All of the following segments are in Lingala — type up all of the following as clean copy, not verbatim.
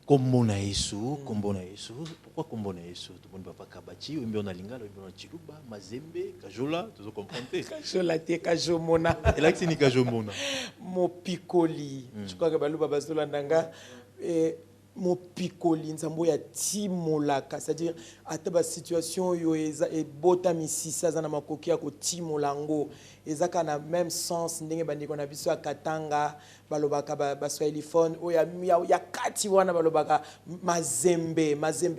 Kombo na Yesu, kombo na Yesu. Pourquoi kombo na Yesu? Tout le monde va pas kabachi, ou bien on a lingala, ou bien on a chiluba, mazembe, kajola, tu dois comprendre. Kajola te kajomona. Et là c'est ni kajomona. Mopikoli. Je crois que baluba bazola ndanga mopikoli nzambo ya timolaka, c'est-à-dire ataba situation yo eza e bota misisa za na makoki ya ko timolango ezaka na même sens ndenge bandiko na biso ya Katanga balobaka baswahiliphone o ya kati wana balobaka mazembe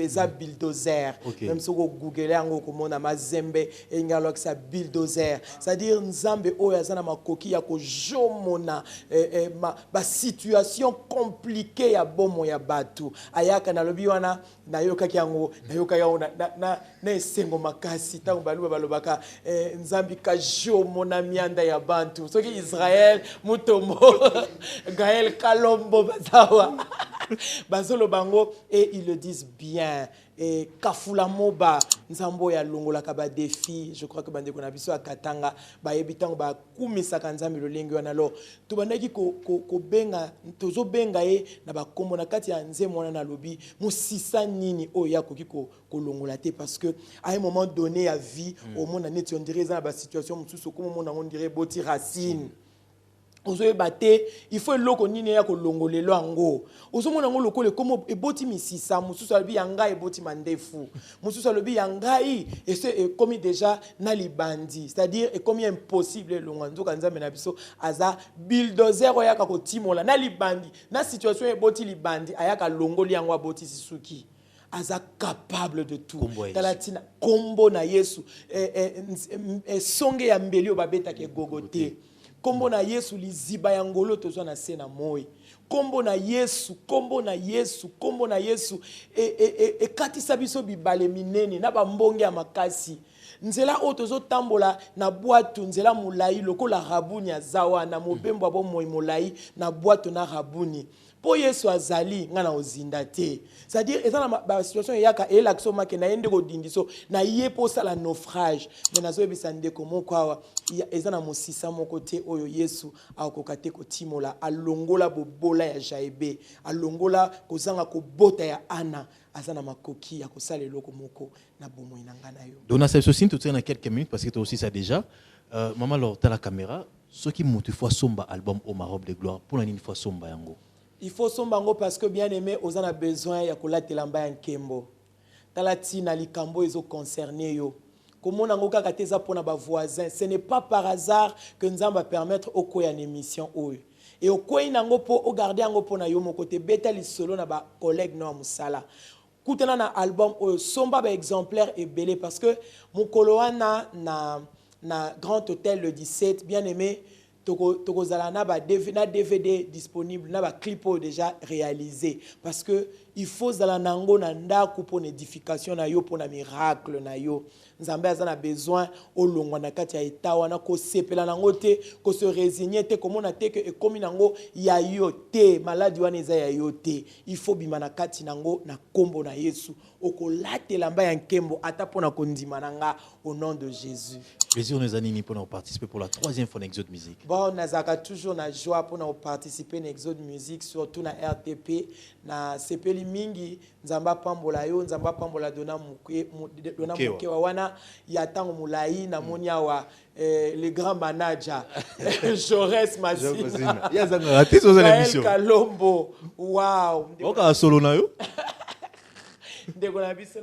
za bulldozer. Même soko google yango komona mazembe engalo sa bulldozer, c'est-à-dire nzambe o ya za na makoki ya ko jomona ba situation compliquée ya bomo ya batu ayaka na lobi wana nayoka yango na esengo makasi tango baluba balobaka nzambi ka jomona mianda ya bantu soki Israël mutombo Gaël Kalombo bazawa bazolo bango et ils le disent bien. Et Kafula Moba nzambo ya longola kaba défi, je crois que bande ko na biso ya Katanga ba yebitango ba kumisa kanzambi lolengi wana lo to bandaki ko benga tozo benga e na ba kombo na kati ya nzembo wana na lobi musisa nini o ya koki ko longola te, parce que à un moment donné à vie au monde on dirait dans ba situation mususu comme on dirait boti racine. Il faut loko nini ya ko longolelo ango ozomona ngo lokole comme eboti misisa mususu alobi yanga eboti mandefu mususu alobi yanga et c'est comme déjà na libandi, c'est-à-dire et comme impossible longa nzoka nzambe na biso aza bulldozer oyaka ko timola na libandi na situation eboti libandi ayaka longoli yango aboti sisuki aza capable de tout. Talatina kombo na Yesu songe ya mbeli obabeta ke gogote. Kombo na Yesu liziba ya ngolo tozwa na sena moi. Kombo na Yesu, kombo na Yesu, kombo na Yesu katisa biso bibale minene na bambonge ya makasi. Nzela o tozo tambola na boatu nzela mulai lokola rabuni ya zawa na mobembo abo moi mulai na boatu na rabuni. Po Yesu azali ngana ozinda te. C'est-à-dire eza na situation yaka elakso make na yende ko dindiso na yepo sala naufrage. Mais nazo bisande ko moko eza na mosisa moko te oyo Yesu akokate ko timola alongola bobola ya Jaibe, alongola kozanga ko bota ya Ana, azana makoki ya kosala eloko moko na bomo inanga na yo. Dona Ceci tout dans quelques minutes parce que toi aussi ça déjà maman alors t'as la caméra, ceux qui montent fois somba album au Maroc de gloire pour la une fois somba yango. Il faut sombango parce que bien aimé, on a besoin ya kolatela mbaya nkembo. Talati na likambo ezo concerné yo. Comment nango kaka teza pona ba voisin, ce n'est pas par hasard que nous va permettre au koya une émission oyo. Et au koya nango po o garder yango pona yo mon côté beta li solo na ba collègue no musala. Kutana na album oyo somba ba exemplaire et belé parce que mon koloana na Grand Hôtel le 17 bien aimé. Toko zalana ba DVD disponible na ba clip déjà réalisé parce que il faut zalanango na ndako pour édification na yo pour na miracle na yo nzambe azana besoin olongwa na kati ya etawa na ko sepela nango te ko se résigner te comme on a te que comme nango ya yo te maladie wana eza ya yo te, il faut bima na kati nango na kombo na Yesu okolatela mba ya nkembo ata pona kondima nanga au nom de Jésus. Plaisir nous anini pour participer pour la troisième fois dans Exode Musique. Bon, nazaka toujours na joie pour participer dans Exode Musique, surtout na RTP, na sepeli mingi nzamba pambola yo, nzamba pambola dona muke wa wana ya tango mulai na monia wa le grand manager Jaurès Masina. Ya zanga raté sur cette émission. Kalombo. Wow. Oka solo na yo.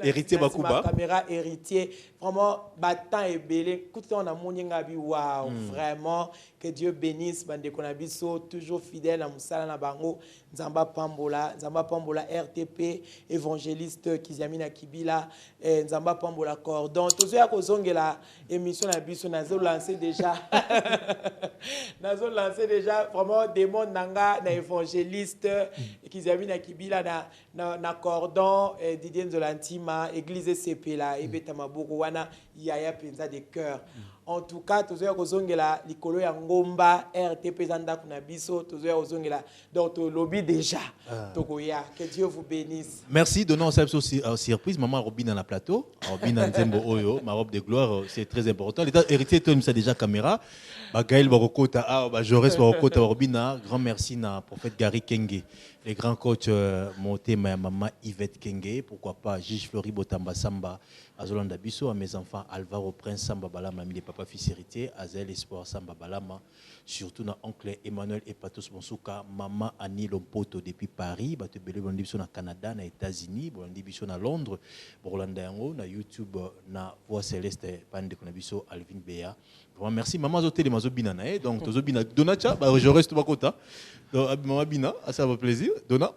Héritier Bakuba. Caméra héritier. Vraiment, battant et belé. Écoutez, on a mon ngabi. Waouh, vraiment. Que Dieu bénisse. Bande Konabiso, toujours fidèle à Moussala Nabango. Nzamba Pambola RTP, évangéliste Kiziamina Kibila, Nzamba Pambola Cordon. Tout ça, que la émission Nabiso, nous lancé déjà. Nous lancé déjà vraiment démon nanga na évangéliste Kiziamina Kibila na Cordon, Didier Nzolantima, Église CP la Ebeta Maboko wana Yaya Penza de cœur. En tout cas, tozoya kozongela likolo ya ngomba RTP zanda kuna biso tozoya kozongela donc to lobby déjà tokoya. Que Dieu vous bénisse. Merci. Donnons ça aussi surprise maman Robin dans la plateau, Robin Nzembo Oyo, ma robe de gloire, c'est très important. L'état héritier toi ça déjà caméra. Ba Gaël Barokota Jaurès Barokota Robina, grand merci na prophète Gary Kenge. les grands coachs montés ma maman Yvette Kenge, pourquoi pas Gigi Flori Botamba Samba, Azolanda Bisso, à mes enfants Alvaro Prince Samba Balama, les papa fils héritier, Azel Espoir Samba Balama, surtout na oncle Emmanuel et Patos Monsouka, maman Annie Lompoto depuis Paris, Bato Belé Bondi Bisso na Canada, na États-Unis, Bondi Bisso na Londres, Borlanda Yango, na YouTube, na Voix Céleste, Pande Konabiso, Alvin Bea. Vraiment merci, maman Zoté de Mazobina, donc Tozobina Donacha, je reste pas content. Donc, maman Bina, ça va plaisir. Donna.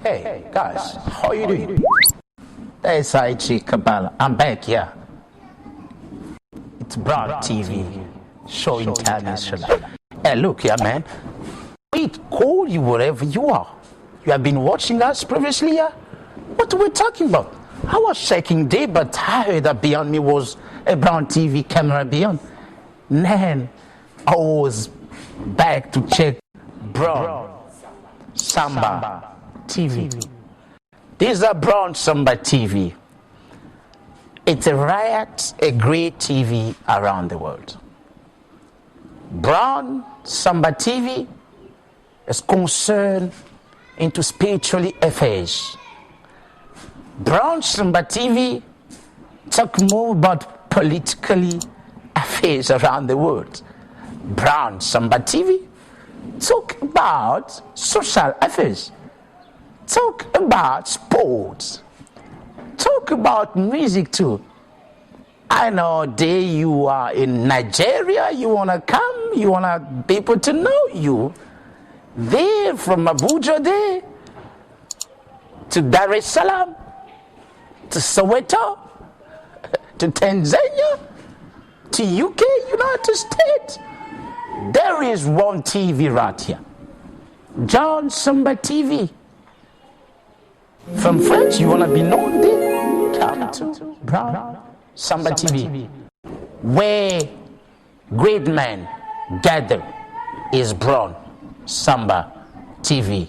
Hey, guys, how you doing? There's IG Kabbalah. I'm back here. It's Brown TV, Show International. Hey, look here, man. We call you wherever you are. You have been watching us previously, yeah? What are we talking about? I was checking there, but I heard that beyond me was a Brown TV camera beyond. Man, I was back to check Brown Samba TV. These are Brown Samba TV. It's a great TV around the world. Brown Samba TV is concerned into spiritual affairs. Brown Samba TV talk more about politically affairs around the world. Brown Samba TV talk about social affairs. Talk about sports. Talk about music too. I know there you are in Nigeria, you want to come, you want people to know you. There from Abuja there to Dar es Salaam, to Soweto, to Tanzania, to UK, United States. There is one TV right here. John Samba TV. From France, you want to be known there? Come to Brown Samba TV. Where great men gather is Brown Samba TV.